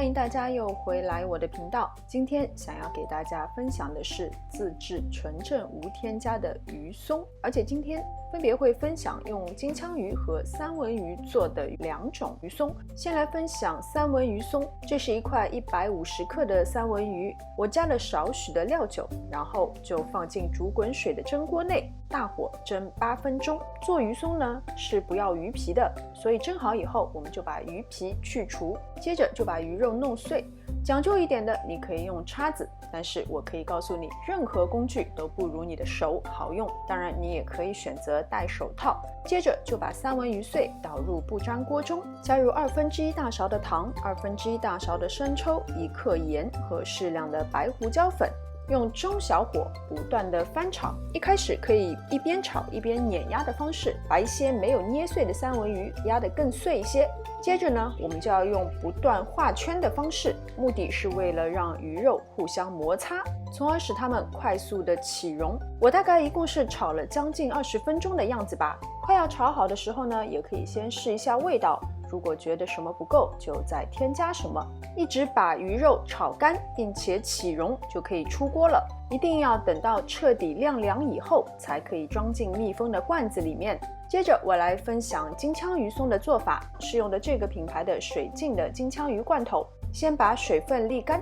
欢迎大家又回来我的频道。今天想要给大家分享的是自制纯正无添加的鱼松，而且今天分别会分享用金枪鱼和三文鱼做的2种鱼松。先来分享三文鱼松，这是一块150克的三文鱼，我加了少许的料酒，然后就放进煮滚水的蒸锅内，大火蒸8分钟。做鱼松呢是不要鱼皮的，所以蒸好以后我们就把鱼皮去除，接着就把鱼肉弄碎。讲究一点的，你可以用叉子，但是我可以告诉你，任何工具都不如你的手好用。当然，你也可以选择戴手套。接着就把三文鱼碎倒入不粘锅中，加入1/2大勺的糖、1/2大勺的生抽、1克盐和适量的白胡椒粉。用中小火不断的翻炒，一开始可以一边炒一边碾压的方式，把一些没有捏碎的三文鱼压得更碎一些。接着呢，我们就要用不断画圈的方式，目的是为了让鱼肉互相摩擦，从而使它们快速的起溶。我大概一共是炒了将近20分钟的样子吧。快要炒好的时候呢，也可以先试一下味道，如果觉得什么不够，就再添加什么。一直把鱼肉炒干并且起溶就可以出锅了。一定要等到彻底晾凉以后，才可以装进密封的罐子里面。接着我来分享金枪鱼松的做法，是用的这个品牌的水净的金枪鱼罐头。先把水分沥干，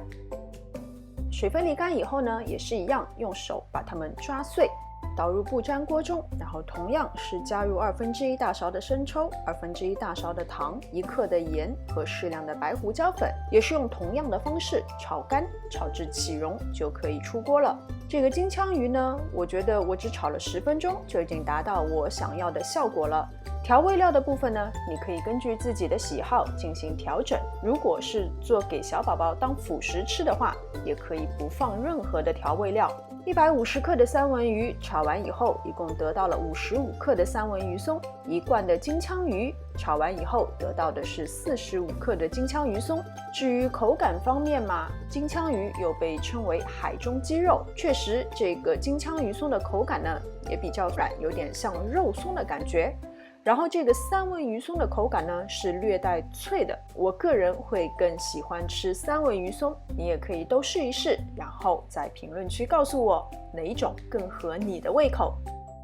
水分沥干以后呢，也是一样，用手把它们抓碎，倒入不粘锅中，然后同样是加入1/2大勺的生抽、1/2大勺的糖、1克的盐和适量的白胡椒粉，也是用同样的方式炒干，炒至起溶就可以出锅了。这个金枪鱼呢，我觉得我只炒了10分钟就已经达到我想要的效果了。调味料的部分呢，你可以根据自己的喜好进行调整。如果是做给小宝宝当辅食吃的话，也可以不放任何的调味料。150克的三文鱼炒完以后，一共得到了55克的三文鱼松。1罐的金枪鱼炒完以后，得到的是45克的金枪鱼松。至于口感方面嘛，金枪鱼又被称为海中鸡肉，确实这个金枪鱼松的口感呢也比较软，有点像肉松的感觉。然后这个三文鱼松的口感呢是略带脆的，我个人会更喜欢吃三文鱼松，你也可以都试一试，然后在评论区告诉我哪一种更合你的胃口。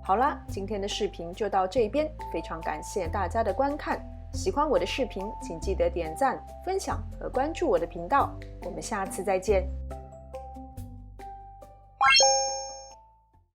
好啦，今天的视频就到这边，非常感谢大家的观看。喜欢我的视频，请记得点赞、分享和关注我的频道。我们下次再见。